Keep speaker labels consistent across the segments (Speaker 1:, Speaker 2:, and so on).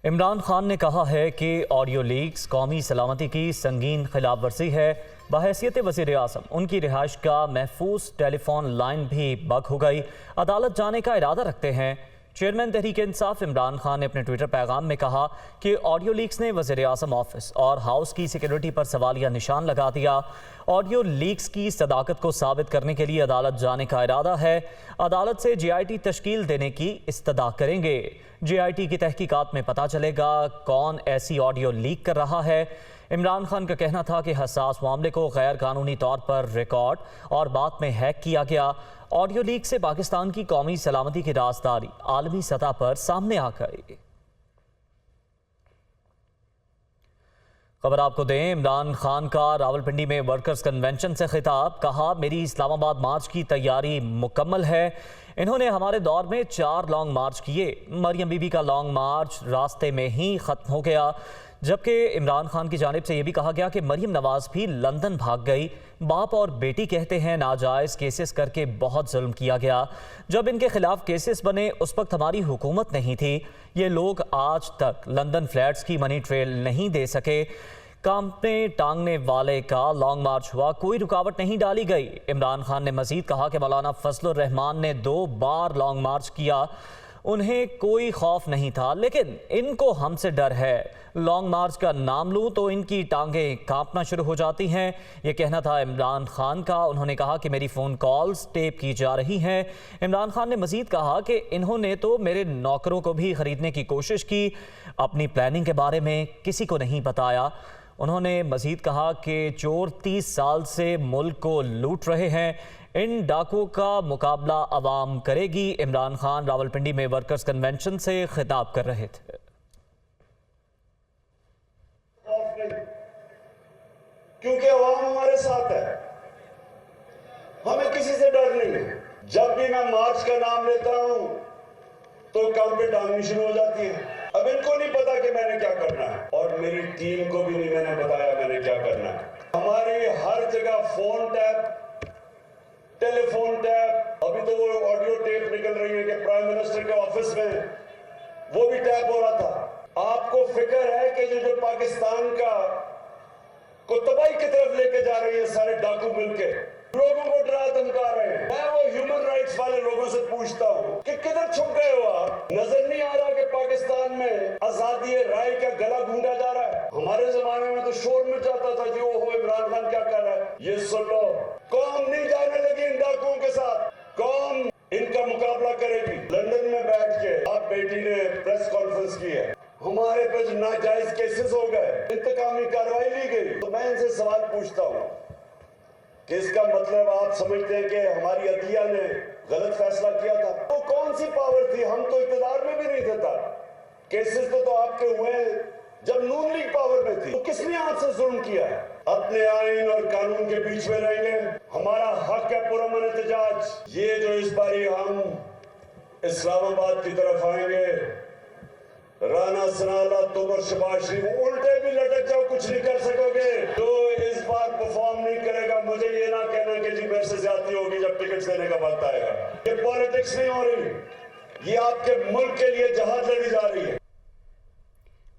Speaker 1: عمران خان نے کہا ہے کہ آڈیو لیکس قومی سلامتی کی سنگین خلاف ورزی ہے۔ بحیثیت وزیر اعظم ان کی رہائش کا محفوظ ٹیلی فون لائن بھی بگ ہو گئی، عدالت جانے کا ارادہ رکھتے ہیں۔ چیئرمین تحریک انصاف عمران خان نے اپنے ٹویٹر پیغام میں کہا کہ آڈیو لیکس نے وزیر اعظم آفس اور ہاؤس کی سیکیورٹی پر سوالیہ نشان لگا دیا۔ آڈیو لیکس کی صداقت کو ثابت کرنے کے لیے عدالت جانے کا ارادہ ہے۔ عدالت سے جے آئی ٹی تشکیل دینے کی استدعا کریں گے۔ جے آئی ٹی کی تحقیقات میں پتہ چلے گا کون ایسی آڈیو لیک کر رہا ہے۔ عمران خان کا کہنا تھا کہ حساس معاملے کو غیر قانونی طور پر ریکارڈ اور بعد میں ہیک کیا گیا۔ آڈیو لیک سے پاکستان کی قومی سلامتی کی رازداری عالمی سطح پر سامنے آ گئی۔ خبر آپ کو دیں، عمران خان کا راولپنڈی میں ورکرز کنونشن سے خطاب، کہا میری اسلام آباد مارچ کی تیاری مکمل ہے۔ انہوں نے ہمارے دور میں 4 لانگ مارچ کیے، مریم بی بی کا لانگ مارچ راستے میں ہی ختم ہو گیا، جبکہ عمران خان کی جانب سے یہ بھی کہا گیا کہ مریم نواز بھی لندن بھاگ گئی۔ باپ اور بیٹی کہتے ہیں ناجائز کیسز کر کے بہت ظلم کیا گیا، جب ان کے خلاف کیسز بنے اس وقت ہماری حکومت نہیں تھی۔ یہ لوگ آج تک لندن فلیٹس کی منی ٹریل نہیں دے سکے۔ کانپنے ٹانگنے والے کا لانگ مارچ ہوا، کوئی رکاوٹ نہیں ڈالی گئی۔ عمران خان نے مزید کہا کہ مولانا فضل الرحمان نے 2 بار لانگ مارچ کیا، انہیں کوئی خوف نہیں تھا، لیکن ان کو ہم سے ڈر ہے۔ لانگ مارچ کا نام لوں تو ان کی ٹانگیں کانپنا شروع ہو جاتی ہیں۔ یہ کہنا تھا عمران خان کا۔ انہوں نے کہا کہ میری فون کالز ٹیپ کی جا رہی ہیں۔ عمران خان نے مزید کہا کہ انہوں نے تو میرے نوکروں کو بھی خریدنے کی کوشش کی، اپنی پلاننگ کے بارے میں کسی کو نہیں بتایا۔ انہوں نے مزید کہا کہ چور 30 سال سے ملک کو لوٹ رہے ہیں، ان ڈاکوؤں کا مقابلہ عوام کرے گی۔ عمران خان راولپنڈی میں ورکرز کنونشن سے خطاب کر رہے تھے۔
Speaker 2: کیونکہ عوام ہمارے ساتھ ہے، ہمیں کسی سے ڈر نہیں ہے۔ جب بھی میں مارچ کا نام لیتا ہوں تو کام پہ ٹانگنی شروع ہو جاتی ہے۔ اب ان کو نہیں پتا کہ میں نے کیا کرنا ہے، اور میری ٹیم کو بھی نہیں میں نے بتایا میں نے کیا کرنا ہے۔ ہماری ہر جگہ فون ٹیپ، ٹیلی فون ٹیپ، ابھی تو وہ آڈیو ٹیپ نکل رہی ہے کہ پرائم منسٹر کے آفس میں وہ بھی ٹیپ ہو رہا تھا۔ آپ کو فکر ہے کہ جو پاکستان کو تباہی کی طرف لے کے جا رہی ہے سارے ڈاکو مل کے، لوگوں کو ڈرا دھمکا رہے ہیں۔ میں وہ ہیومن رائٹس والے لوگوں سے پوچھتا ہوں کہ کدھر چھپ گئے ہو آپ؟ نظر نہیں آ رہا کہ پاکستان میں آزادی رائے کا گلا گھونٹا جا رہا ہے؟ ہمارے زمانے میں تو شور مچ جاتا تھا کہ وہ عمران خان کیا کر رہا ہے۔ یہ سن لو، قوم نہیں جانے لگی ان ڈاکوؤں کے ساتھ، قوم ان کا مقابلہ کرے گی۔ لندن میں بیٹھ کے آپ بیٹی نے پریس کانفرنس کی ہے، ہمارے پہ جو ناجائز کیسز ہو گئے، انتقامی کارروائی لی گئی، تو میں ان سے سوال پوچھتا ہوں کہ اس کا مطلب آپ سمجھتے ہیں کہ ہماری عدلیہ نے غلط فیصلہ کیا تھا؟ وہ کون سی پاور تھی؟ ہم تو اقتدار میں بھی نہیں تھے تھا۔ کیسز تو آپ کے ہوئے جب نون لیگ پاور میں تھی، تو کس نے آپ سے ظلم کیا ہے؟ اپنے آئین اور قانون کے بیچ میں رہیں گے، ہمارا حق ہے پرامن احتجاج۔ یہ جو اس باری ہم اسلام آباد کی طرف آئیں گے، رانا سنالا تمر شباز شریف الٹے بھی لٹک جاؤ کچھ نہیں کر سکو گے۔ جو اس بار پرفارم نہیں کرے گا مجھے یہ نہ کہنا کہ جی میرے سے زیادتی ہوگی جب ٹکٹ دینے کا وقت آئے گا۔ یہ پالیٹکس نہیں ہو رہی، یہ آپ کے ملک کے لیے جہاد لڑی جا رہی ہے۔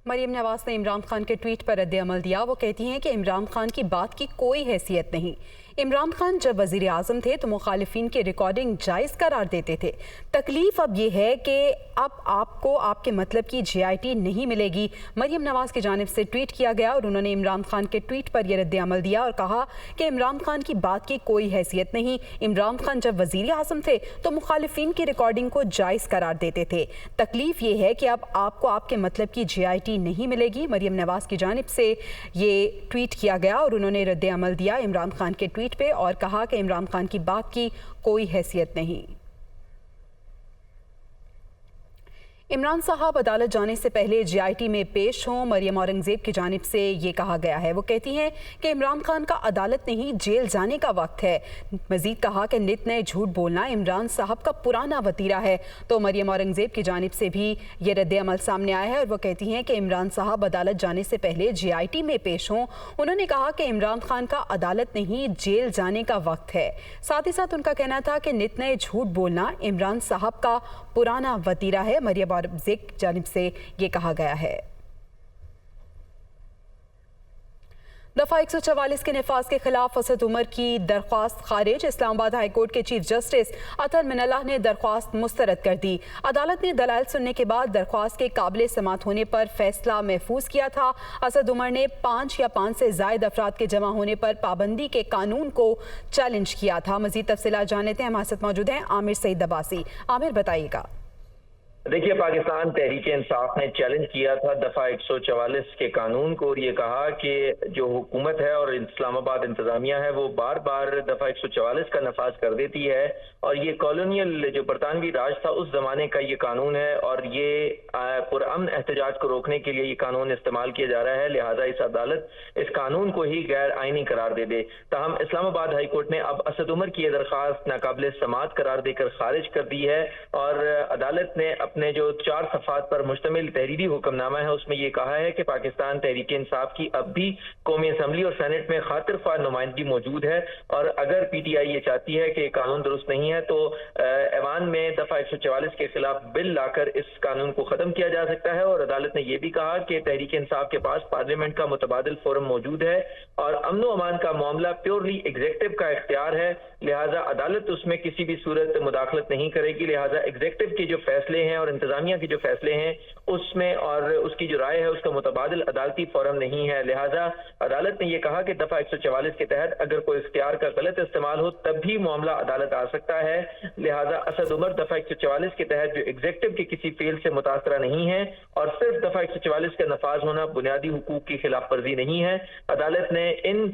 Speaker 3: مریم نواز نے عمران خان کے ٹویٹ پر رد عمل دیا۔ وہ کہتی ہیں کہ عمران خان کی بات کی کوئی حیثیت نہیں۔ عمران خان جب وزیر اعظم تھے تو مخالفین کی ریکارڈنگ جائز قرار دیتے تھے۔ تکلیف اب یہ ہے کہ اب آپ کو آپ کے مطلب کی جے آئی ٹی نہیں ملے گی، مریم نواز کی جانب سے ٹویٹ کیا گیا، اور انہوں نے عمران خان کے ٹویٹ پر یہ رد عمل دیا اور کہا کہ عمران خان کی بات کی کوئی حیثیت نہیں۔ عمران خان جب وزیر اعظم تھے تو مخالفین کی ریکارڈنگ کو جائز قرار دیتے تھے۔ تکلیف یہ ہے کہ اب آپ کو آپ کے مطلب کی جے آئی ٹی نہیں ملے گی، مریم نواز کی جانب سے یہ ٹویٹ کیا گیا، اور انہوں نے رد عمل دیا عمران خان کے ٹویٹ پہ اور کہا کہ عمران خان کی بات کی کوئی حیثیت نہیں۔ عمران صاحب عدالت جانے سے پہلے جے آئی ٹی میں پیش ہوں، مریم اورنگزیب کی جانب سے یہ کہا گیا ہے۔ وہ کہتی ہیں کہ عمران خان کا عدالت نہیں جیل جانے کا وقت ہے۔ مزید کہا کہ نت نئے جھوٹ بولنا عمران صاحب کا پرانا وتیرہ ہے۔ تو مریم اورنگزیب کی جانب سے بھی یہ رد عمل سامنے آیا ہے، اور وہ کہتی ہیں کہ عمران صاحب عدالت جانے سے پہلے جے آئی ٹی میں پیش ہوں۔ انہوں نے کہا کہ عمران خان کا عدالت نہیں جیل جانے کا وقت ہے۔ ساتھ ہی ساتھ ان کا کہنا تھا کہ نت نئے جھوٹ بولنا عمران صاحب کا پرانا وتیرہ ہے۔ مریم اوربزیک جانب سے یہ کہا گیا ہے۔ دفعہ 144 کے نفاذ کے خلاف اسد عمر کی درخواست خارج۔ اسلام آباد ہائی کورٹ کے چیف جسٹس اطہر من اللہ نے درخواست مسترد کر دی۔ عدالت نے دلائل سننے کے بعد درخواست کے قابل سماعت ہونے پر فیصلہ محفوظ کیا تھا۔ اسد عمر نے 5 یا 5 سے زائد افراد کے جمع ہونے پر پابندی کے قانون کو چیلنج کیا تھا۔ مزید تفصیلات جانتے ہیں، ہمارے ساتھ موجود ہیں عامر سعید عباسی۔ عامر، بتائیے گا۔
Speaker 4: دیکھیے، پاکستان تحریک انصاف نے چیلنج کیا تھا دفعہ 144 کے قانون کو اور یہ کہا کہ جو حکومت ہے اور اسلام آباد انتظامیہ ہے وہ بار بار دفعہ 144 کا نفاذ کر دیتی ہے، اور یہ کالونیل جو برطانوی راج تھا اس زمانے کا یہ قانون ہے، اور یہ پرامن احتجاج کو روکنے کے لیے یہ قانون استعمال کیا جا رہا ہے، لہٰذا اس عدالت اس قانون کو ہی غیر آئینی قرار دے دے۔ تاہم اسلام آباد ہائی کورٹ نے اب اسد عمر کی یہ درخواست ناقابل سماعت قرار دے کر خارج کر دی ہے، اور عدالت نے اپنے جو 4 صفحات پر مشتمل تحریری حکم نامہ ہے اس میں یہ کہا ہے کہ پاکستان تحریک انصاف کی اب بھی قومی اسمبلی اور سینٹ میں خاطر خواہ نمائندگی موجود ہے، اور اگر پی ٹی آئی یہ چاہتی ہے کہ یہ قانون درست نہیں ہے تو ایوان میں دفعہ 144 کے خلاف بل لا کر اس قانون کو ختم کیا جا سکتا ہے۔ اور عدالت نے یہ بھی کہا کہ تحریک انصاف کے پاس پارلیمنٹ کا متبادل فورم موجود ہے اور امن و امان کا معاملہ پیورلی ایگزیکٹو کا اختیار ہے، لہٰذا عدالت اس میں کسی بھی صورت مداخلت نہیں کرے گی، لہٰذا ایگزیکٹو کے جو فیصلے ہیں اور انتظامیہ کے جو فیصلے ہیں اس میں اور اس کی جو رائے ہے اس کا متبادل عدالتی فورم نہیں ہے، لہٰذا عدالت نے یہ کہا کہ دفعہ 144 کے تحت اگر کوئی اختیار کا غلط استعمال ہو تب بھی معاملہ عدالت آ سکتا ہے، لہٰذا اسد عمر دفعہ 144 کے تحت جو ایگزیکٹو کے کسی فیل سے متاثرہ نہیں ہے، اور صرف دفعہ 144 کا نفاذ ہونا بنیادی حقوق کی خلاف ورزی نہیں ہے۔ عدالت نے ان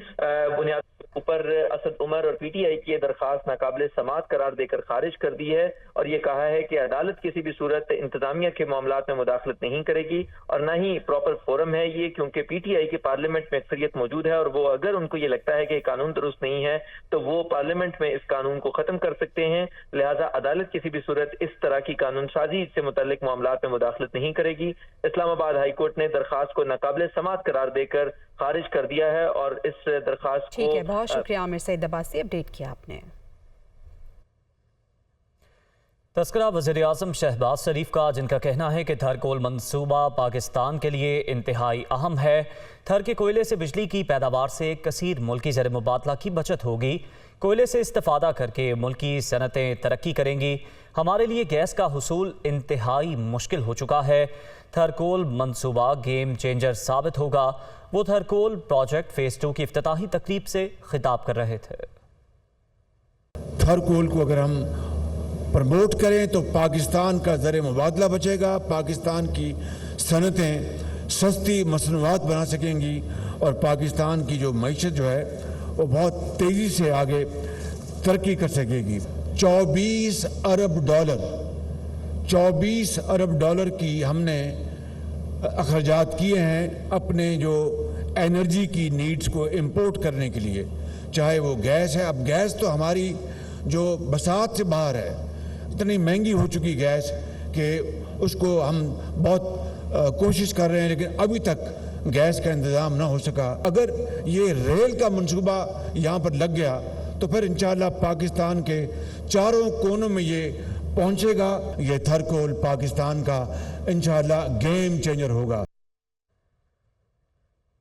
Speaker 4: بنیادی اوپر اسد عمر اور پی ٹی آئی کی درخواست ناقابل سماعت قرار دے کر خارج کر دی ہے، اور یہ کہا ہے کہ عدالت کسی بھی صورت انتظامیہ کے معاملات میں مداخلت نہیں کرے گی، اور نہ ہی پراپر فورم ہے یہ، کیونکہ پی ٹی آئی کے پارلیمنٹ میں اکثریت موجود ہے، اور وہ اگر ان کو یہ لگتا ہے کہ قانون درست نہیں ہے تو وہ پارلیمنٹ میں اس قانون کو ختم کر سکتے ہیں، لہٰذا عدالت کسی بھی صورت اس طرح کی قانون سازی سے متعلق معاملات میں مداخلت نہیں کرے گی۔ اسلام آباد ہائی کورٹ نے درخواست کو ناقابل سماعت قرار دے کر خارج کر دیا ہے، اور اس درخواست کو
Speaker 3: ٹھیک ہے، بہت شکریہ عامر سعید عباسی، اپڈیٹ کیا آپ نے۔
Speaker 1: تذکرہ وزیراعظم شہباز شریف کا، جن کا کہنا ہے کہ تھر کول منصوبہ پاکستان کے لیے انتہائی اہم ہے۔ تھر کے کوئلے سے بجلی کی پیداوار سے کثیر ملکی زر مبادلہ کی بچت ہوگی، کوئلے سے استفادہ کر کے ملکی صنعتیں ترقی کریں گی۔ ہمارے لیے گیس کا حصول انتہائی مشکل ہو چکا ہے، تھر کول منصوبہ گیم چینجر ثابت ہوگا۔ وہ تھر کول پروجیکٹ فیز 2 کی افتتاحی تقریب سے خطاب کر رہے تھے۔
Speaker 5: تھر کول کو اگر ہم پروموٹ کریں تو پاکستان کا زر مبادلہ بچے گا، پاکستان کی صنعتیں سستی مصنوعات بنا سکیں گی، اور پاکستان کی جو معیشت جو ہے وہ بہت تیزی سے آگے ترقی کر سکے گی۔ 24 ارب ڈالر کی ہم نے اخراجات کیے ہیں اپنے جو انرجی کی نیڈز کو امپورٹ کرنے کے لیے، چاہے وہ گیس ہے۔ اب گیس تو ہماری جو بساط سے باہر ہے، اتنی مہنگی ہو چکی گیس کہ اس کو ہم بہت کوشش کر رہے ہیں، لیکن ابھی تک گیس کا انتظام نہ ہو سکا۔ اگر یہ ریل کا منصوبہ یہاں پر لگ گیا تو پھر انشاءاللہ پاکستان کے چاروں کونوں میں یہ پہنچے گا۔ یہ تھر کول پاکستان کا انشاءاللہ گیم چینجر ہوگا۔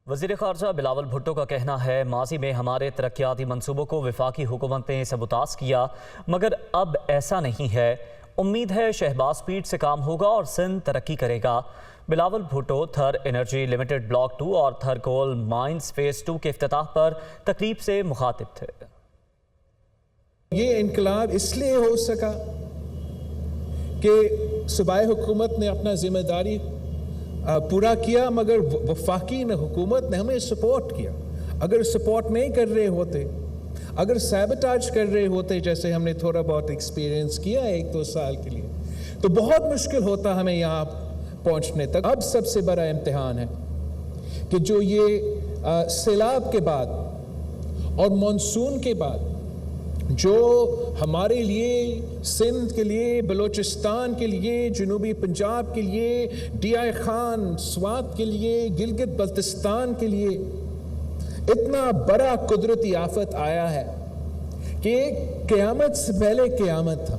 Speaker 1: وزیر خارجہ بلاول بھٹو کا کہنا ہے، ماضی میں ہمارے ترقیاتی منصوبوں کو وفاقی حکومت نے سبوتاژ کیا، مگر اب ایسا نہیں ہے۔ امید ہے شہباز سپیڈ سے کام ہوگا اور سندھ ترقی کرے گا۔ بلاول بھٹو تھر انرجی لمیٹڈ بلاک 2 اور تھر کول مائنز فیز 2 کے افتتاح پر تقریب سے مخاطب تھے۔
Speaker 6: یہ انقلاب اس لیے ہو سکا کہ صوبائی حکومت نے اپنا ذمہ داری پورا کیا، مگر وفاقی حکومت نے ہمیں سپورٹ کیا۔ اگر سپورٹ نہیں کر رہے ہوتے، اگر سیبوٹاج کر رہے ہوتے، جیسے ہم نے تھوڑا بہت ایکسپیرینس کیا 1-2 سال کے لیے، تو بہت مشکل ہوتا ہمیں یہاں پہنچنے تک۔ اب سب سے بڑا امتحان ہے کہ جو یہ سیلاب کے بعد اور مانسون کے بعد جو ہمارے لیے، سندھ کے لیے، بلوچستان کے لیے، جنوبی پنجاب کے لیے، ڈی آئی خان سوات کے لیے، گلگت بلتستان کے لیے اتنا بڑا قدرتی آفت آیا ہے کہ قیامت سے پہلے قیامت تھا۔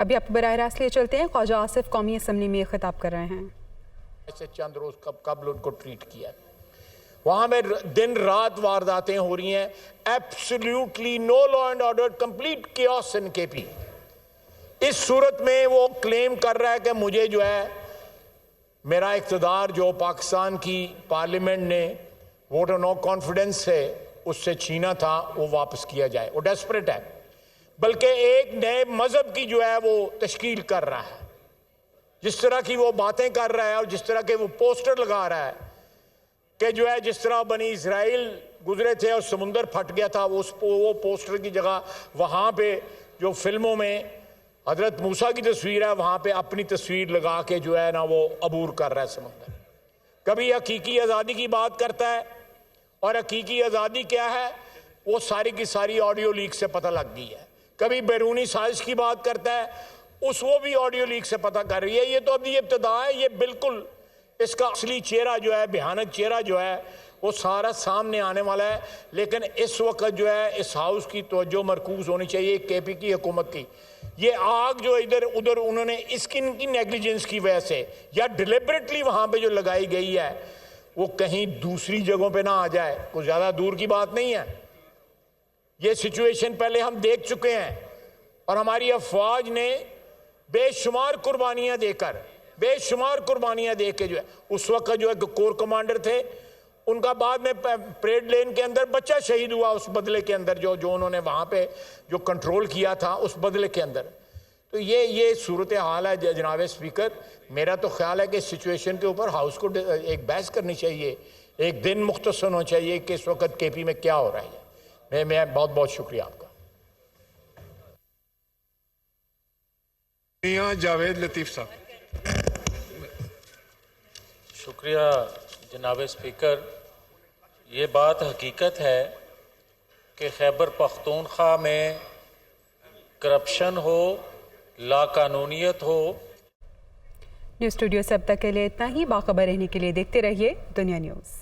Speaker 3: ابھی آپ براہ راست لیے چلتے ہیں. خواجہ آصف قومی اسمبلی میں خطاب کر رہے ہیں.
Speaker 7: ایسے چند روز قبل ان کو ٹریٹ کیا. وہاں میں دن رات وارداتیں ہو رہی ہیں. Absolutely no law and order, complete chaos in K P. اس صورت میں وہ کلیم کر رہا ہے کہ مجھے جو ہے میرا اقتدار جو پاکستان کی پارلیمنٹ نے ووٹ آف نو کانفیڈنس سے اس سے چھینا تھا وہ واپس کیا جائے. وہ ڈیسپریٹ ہے, بلکہ ایک نئے مذہب کی جو ہے وہ تشکیل کر رہا ہے. جس طرح کی وہ باتیں کر رہا ہے اور جس طرح کے وہ پوسٹر لگا رہا ہے کہ جو ہے جس طرح بنی اسرائیل گزرے تھے اور سمندر پھٹ گیا تھا, وہ پوسٹر کی جگہ وہاں پہ جو فلموں میں حضرت موسیٰ کی تصویر ہے وہاں پہ اپنی تصویر لگا کے جو ہے نا وہ عبور کر رہا ہے سمندر. کبھی حقیقی آزادی کی بات کرتا ہے, اور حقیقی آزادی کیا ہے وہ ساری کی ساری آڈیو لیک سے پتہ لگ گئی ہے. کبھی بیرونی سازش کی بات کرتا ہے, وہ بھی آڈیو لیک سے پتہ کر رہی ہے. یہ تو ابھی ابتدا ہے, یہ بالکل اس کا اصلی چہرہ جو ہے, بھیانک چہرہ جو ہے وہ سارا سامنے آنے والا ہے. لیکن اس وقت جو ہے اس ہاؤس کی توجہ مرکوز ہونی چاہیے کے پی کی حکومت کی. یہ آگ جو ادھر ادھر انہوں نے اس کی نیگلیجنس کی وجہ سے یا ڈیلیبریٹلی وہاں پہ جو لگائی گئی ہے وہ کہیں دوسری جگہوں پہ نہ آ جائے. کوئی زیادہ دور کی بات نہیں ہے. یہ سچویشن پہلے ہم دیکھ چکے ہیں, اور ہماری افواج نے بے شمار قربانیاں دے کے جو ہے اس وقت جو ہے کور کمانڈر تھے, ان کا بعد میں پریڈ لین کے اندر بچہ شہید ہوا اس بدلے کے اندر جو انہوں نے وہاں پہ جو کنٹرول کیا تھا اس بدلے کے اندر. تو یہ صورتحال ہے جناب اسپیکر. میرا تو خیال ہے کہ اس سچویشن کے اوپر ہاؤس کو ایک بحث کرنی چاہیے, ایک دن مختصر ہونا چاہیے کہ اس وقت کے پی میں کیا ہو رہا ہے. میں بہت بہت شکریہ آپ کا.
Speaker 8: میاں جاوید لطیف صاحب.
Speaker 9: شکریہ جناب اسپیکر. یہ بات حقیقت ہے کہ خیبر پختونخوا میں کرپشن ہو, لا قانونیت ہو.
Speaker 3: نیوز اسٹوڈیو سے اب تک کے لیے اتنا ہی. باخبر رہنے کے لیے دیکھتے رہیے دنیا نیوز.